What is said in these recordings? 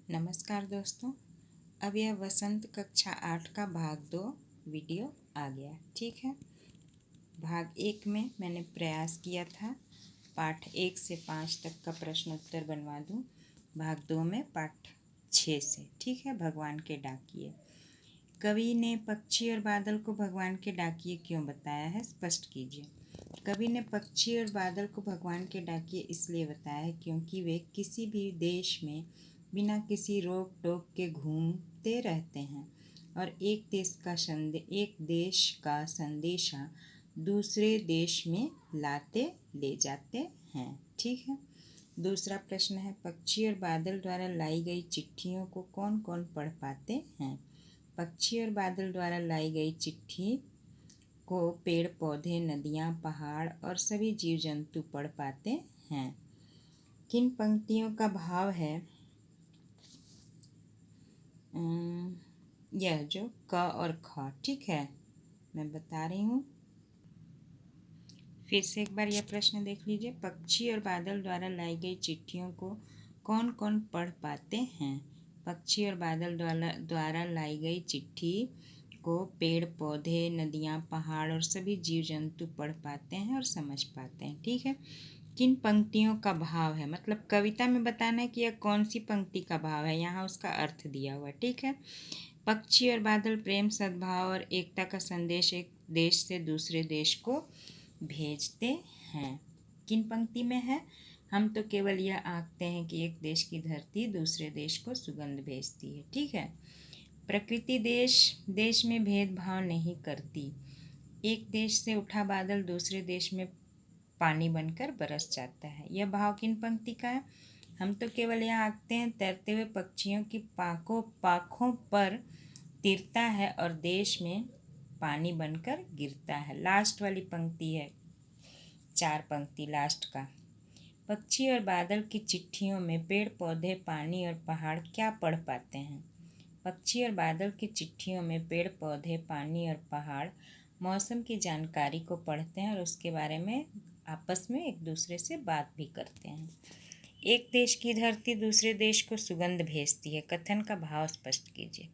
नमस्कार दोस्तों। अब यह वसंत कक्षा 8 का भाग 2 वीडियो आ गया। ठीक है, भाग 1 में मैंने प्रयास किया था पाठ 1 से 5 तक का प्रश्न उत्तर बनवा दूं। भाग 2 में पाठ 6 से। ठीक है, भगवान के डाकिए। कवि ने पक्षी और बादल को भगवान के डाकिए क्यों बताया है, स्पष्ट कीजिए। कवि ने पक्षी और बादल को भगवान के डाकिए इसलिए बताया है क्योंकि वे किसी भी देश में बिना किसी रोक टोक के घूमते रहते हैं और एक देश का संदेशा दूसरे देश में लाते ले जाते हैं। ठीक है, दूसरा प्रश्न है, पक्षी और बादल द्वारा लाई गई चिट्ठियों को कौन कौन पढ़ पाते हैं। पक्षी और बादल द्वारा लाई गई चिट्ठी को पेड़ पौधे, नदियाँ, पहाड़ और सभी जीव जंतु पढ़ पाते हैं। किन पंक्तियों का भाव है यह जो क और ख। ठीक है, मैं बता रही हूँ। फिर से एक बार यह प्रश्न देख लीजिए। पक्षी और बादल द्वारा लाई गई चिट्ठियों को कौन कौन पढ़ पाते हैं। पक्षी और बादल द्वारा लाई गई चिट्ठी को पेड़ पौधे, नदियाँ, पहाड़ और सभी जीव जंतु पढ़ पाते हैं और समझ पाते हैं। ठीक है, किन पंक्तियों का भाव है, मतलब कविता में बताना है कि यह कौन सी पंक्ति का भाव है, यहाँ उसका अर्थ दिया हुआ है। ठीक है, पक्षी और बादल प्रेम, सद्भाव और एकता का संदेश एक देश से दूसरे देश को भेजते हैं। किन पंक्ति में है, हम तो केवल यह आंकते हैं कि एक देश की धरती दूसरे देश को सुगंध भेजती है। ठीक है, प्रकृति देश में भेदभाव नहीं करती। एक देश से उठा बादल दूसरे देश में पानी बनकर बरस जाता है। यह भाव किन पंक्ति का है, हम तो केवल यह आंकते हैं तैरते हुए पक्षियों की पाखों पर तिरता है और देश में पानी बनकर गिरता है। लास्ट वाली पंक्ति है, 4 पंक्ति लास्ट का। पक्षी और बादल की चिट्ठियों में पेड़ पौधे, पानी और पहाड़ क्या पढ़ पाते हैं। पक्षी और बादल की चिट्ठियों में पेड़ पौधे, पानी और पहाड़ मौसम की जानकारी को पढ़ते हैं और उसके बारे में आपस में एक दूसरे से बात भी करते हैं। एक देश की धरती दूसरे देश को सुगंध भेजती है, कथन का भाव स्पष्ट कीजिए।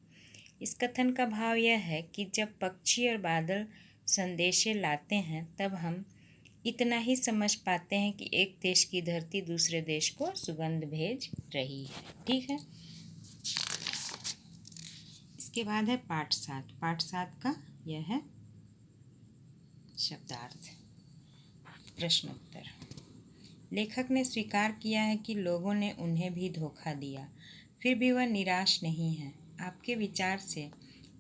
इस कथन का भाव यह है कि जब पक्षी और बादल संदेशे लाते हैं तब हम इतना ही समझ पाते हैं कि एक देश की धरती दूसरे देश को सुगंध भेज रही है। ठीक है, इसके बाद है पाठ 7। पाठ 7 का यह है शब्दार्थ। प्रश्नोत्तर। लेखक ने स्वीकार किया है कि लोगों ने उन्हें भी धोखा दिया, फिर भी वह निराश नहीं है। आपके विचार से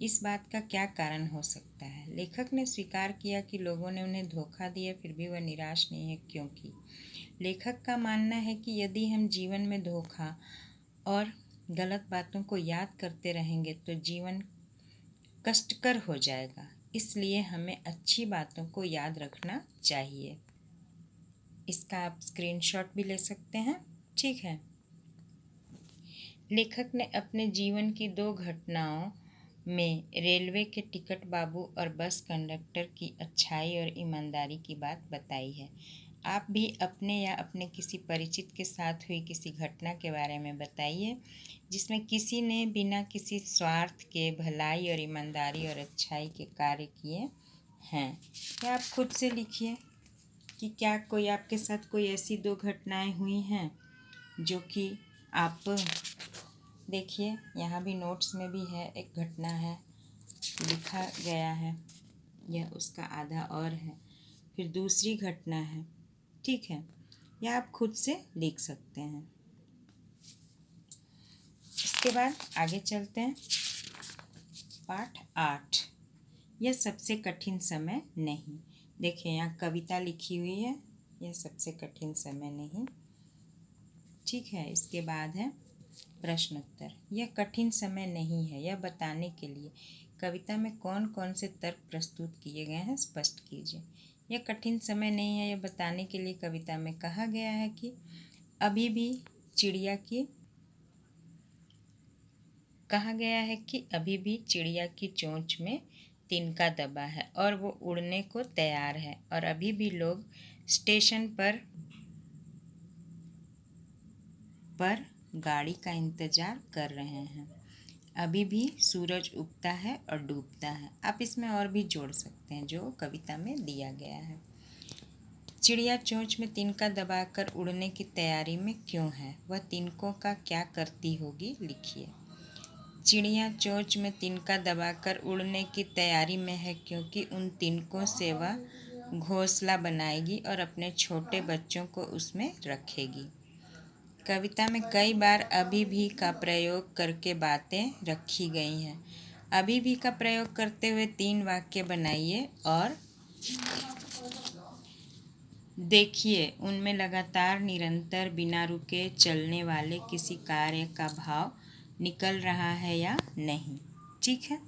इस बात का क्या कारण हो सकता है। लेखक ने स्वीकार किया कि लोगों ने उन्हें धोखा दिया, फिर भी वह निराश नहीं है, क्योंकि लेखक का मानना है कि यदि हम जीवन में धोखा और गलत बातों को याद करते रहेंगे तो जीवन कष्टकर हो जाएगा। इसलिए हमें अच्छी बातों को याद रखना चाहिए। इसका आप स्क्रीनशॉट भी ले सकते हैं। ठीक है, लेखक ने अपने जीवन की 2 घटनाओं में रेलवे के टिकट बाबू और बस कंडक्टर की अच्छाई और ईमानदारी की बात बताई है। आप भी अपने या अपने किसी परिचित के साथ हुई किसी घटना के बारे में बताइए जिसमें किसी ने बिना किसी स्वार्थ के भलाई और ईमानदारी और अच्छाई के कार्य किए हैं। या आप खुद से लिखिए कि क्या कोई आपके साथ कोई ऐसी 2 घटनाएं हुई हैं जो कि आप देखिए, यहाँ भी नोट्स में भी है, एक घटना है लिखा गया है, यह उसका आधा और है, फिर दूसरी घटना है। ठीक है, या आप खुद से लिख सकते हैं। इसके बाद आगे चलते हैं। पाठ 8, यह सबसे कठिन समय नहीं। देखिए, यहाँ कविता लिखी हुई है, यह सबसे कठिन समय नहीं। ठीक है, इसके बाद है प्रश्नोत्तर। यह कठिन समय नहीं है, यह बताने के लिए कविता में कौन कौन से तर्क प्रस्तुत किए गए हैं, स्पष्ट कीजिए। यह कठिन समय नहीं है, यह बताने के लिए कविता में कहा गया है कि अभी भी चिड़िया की चोंच में तिनका दबा है और वो उड़ने को तैयार है, और अभी भी लोग स्टेशन पर गाड़ी का इंतजार कर रहे हैं। अभी भी सूरज उगता है और डूबता है। आप इसमें और भी जोड़ सकते हैं जो कविता में दिया गया है। चिड़िया चोंच में तिनका दबाकर उड़ने की तैयारी में क्यों है? वह तिनकों का क्या करती होगी? लिखिए। चिड़िया चोंच में तिनका दबाकर उड़ने की तैयारी में है क्योंकि उन तिनकों से वह घोंसला बनाएगी और अपने छोटे बच्चों को उसमें रखेगी। कविता में कई बार अभी भी का प्रयोग करके बातें रखी गई हैं। अभी भी का प्रयोग करते हुए 3 वाक्य बनाइए और देखिए उनमें लगातार, निरंतर, बिना रुके चलने वाले किसी कार्य का भाव निकल रहा है या नहीं। ठीक है,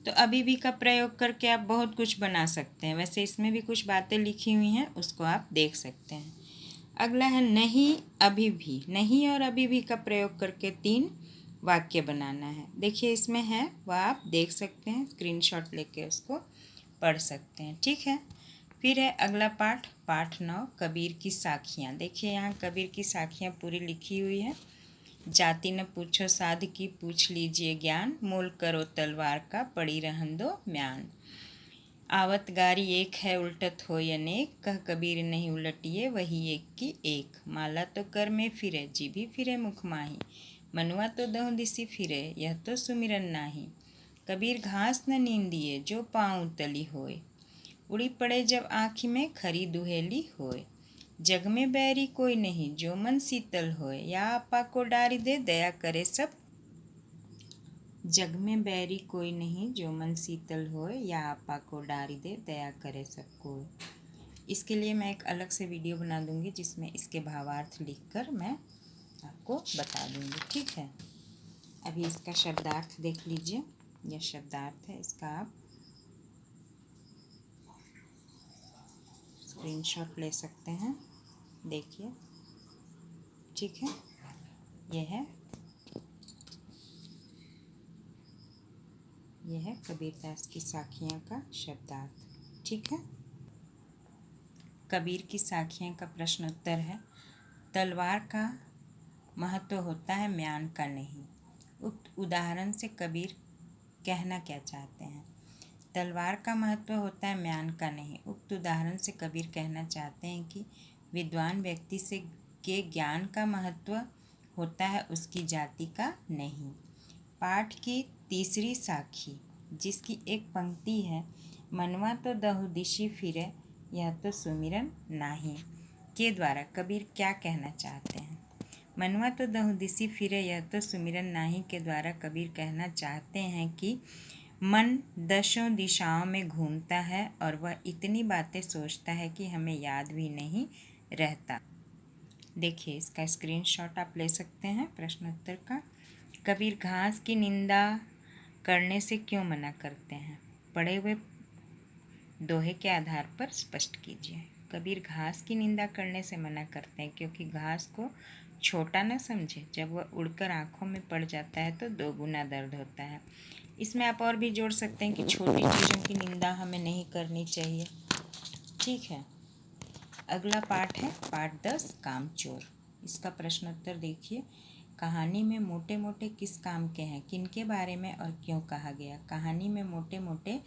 तो अभी भी का प्रयोग करके आप बहुत कुछ बना सकते हैं। वैसे इसमें भी कुछ बातें लिखी हुई हैं, उसको आप देख सकते हैं। अगला है नहीं अभी भी। नहीं और अभी भी का प्रयोग करके 3 वाक्य बनाना है। देखिए इसमें है, वह आप देख सकते हैं, स्क्रीनशॉट लेके उसको पढ़ सकते हैं। ठीक है, फिर है अगला पाठ, पाठ 9, कबीर की साखियाँ। देखिए यहाँ कबीर की साखियाँ पूरी लिखी हुई है। जाति न पूछो साध की, पूछ लीजिए ज्ञान, मोल करो तलवार का, पड़ी रहन दो म्यान। आवत गारी एक है उल्टत हो अनेक, कह कबीर नहीं उलटिए वही एक की एक। माला तो कर में फिरे, जीभी फिरे मुख माही, मनुआ तो दहु दिसी फिरे, यह तो सुमिरन नाही। कबीर घास न नींदिए, जो पाँव तली होए, उड़ी पड़े जब आँखी में खरी दुहेली होए। जग में बैरी कोई नहीं, जो मन शीतल होए, या आपा को डारी दे दया करे सब। जग में बैरी कोई नहीं, जो मन शीतल होए, या आपा को डारी दे दया करे सबको। इसके लिए मैं एक अलग से वीडियो बना दूंगी जिसमें इसके भावार्थ लिखकर मैं आपको बता दूंगी। ठीक है, अभी इसका शब्दार्थ देख लीजिए। यह शब्दार्थ है, इसका आप स्क्रीनशॉट ले सकते हैं, देखिए। ठीक है, यह है कबीरदास की साखियाँ का शब्दार्थ। ठीक है, कबीर की साखियाँ का प्रश्न उत्तर है, तलवार का महत्व होता है, म्यान का नहीं। उक्त उदाहरण से कबीर कहना क्या चाहते हैं? तलवार का महत्व होता है, म्यान का नहीं। उक्त उदाहरण से कबीर कहना चाहते हैं कि विद्वान व्यक्ति से के ज्ञान का महत्व होता है, उसकी जाति का नहीं। पाठ की तीसरी साखी, जिसकी एक पंक्ति है, मनवा तो दहु दिशि फिरे, यह तो सुमिरन नाही, के द्वारा कबीर क्या कहना चाहते हैं? मनवा तो दहु दिशि फिरे, यह तो सुमिरन नाही के द्वारा कबीर कहना चाहते हैं कि मन 10 दिशाओं में घूमता है और वह इतनी बातें सोचता है कि हमें याद भी नहीं रहता। देखिए इसका स्क्रीनशॉट आप ले सकते हैं प्रश्नोत्तर का। कबीर घास की निंदा करने से क्यों मना करते हैं? पढ़े हुए दोहे के आधार पर स्पष्ट कीजिए। कबीर घास की निंदा करने से मना करते हैं क्योंकि घास को छोटा न समझे, जब वह उड़कर आँखों में पड़ जाता है तो 2 गुना दर्द होता है। इसमें आप और भी जोड़ सकते हैं कि छोटी चीज़ों की निंदा हमें नहीं करनी चाहिए। ठीक है, अगला पाठ है पाठ 10, कामचोर। इसका प्रश्नोत्तर देखिए। कहानी में मोटे मोटे किस काम के हैं, किनके बारे में और क्यों कहा गया? कहानी में मोटे मोटे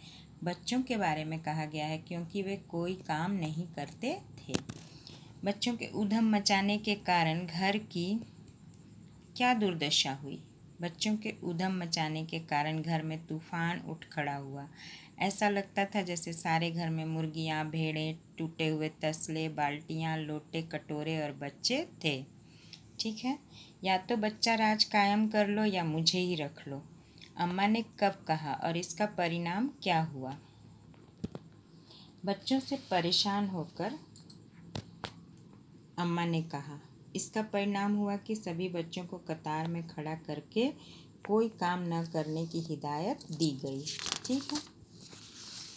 बच्चों के बारे में कहा गया है क्योंकि वे कोई काम नहीं करते थे। बच्चों के उधम मचाने के कारण घर की क्या दुर्दशा हुई? बच्चों के उधम मचाने के कारण घर में तूफान उठ खड़ा हुआ। ऐसा लगता था जैसे सारे घर में मुर्गियाँ, भेड़ें, टूटे हुए तसले, बाल्टियाँ, लोटे, कटोरे और बच्चे थे। ठीक है, या तो बच्चा राज कायम कर लो या मुझे ही रख लो। अम्मा ने कब कहा और इसका परिणाम क्या हुआ? बच्चों से परेशान होकर अम्मा ने कहा। इसका परिणाम हुआ कि सभी बच्चों को कतार में खड़ा करके कोई काम न करने की हिदायत दी गई। ठीक है,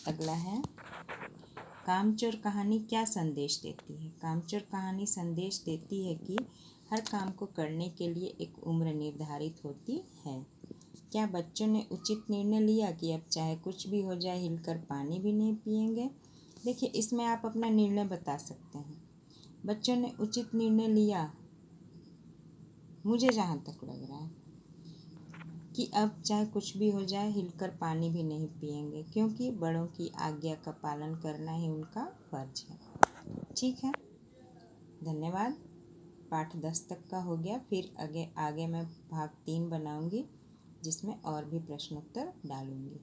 अगला है कामचोर कहानी क्या संदेश देती है? कामचोर कहानी संदेश देती है कि हर काम को करने के लिए एक उम्र निर्धारित होती है। क्या बच्चों ने उचित निर्णय लिया कि अब चाहे कुछ भी हो जाए हिलकर पानी भी नहीं पिएंगे? देखिए इसमें आप अपना निर्णय बता सकते हैं। बच्चों ने उचित निर्णय लिया मुझे जहाँ तक लग रहा है कि अब चाहे कुछ भी हो जाए हिलकर पानी भी नहीं पिएंगे, क्योंकि बड़ों की आज्ञा का पालन करना ही उनका फर्ज है। ठीक है, धन्यवाद। पाठ 10 तक का हो गया। फिर आगे आगे मैं भाग 3 बनाऊंगी, जिसमें और भी प्रश्नोत्तर डालूंगी।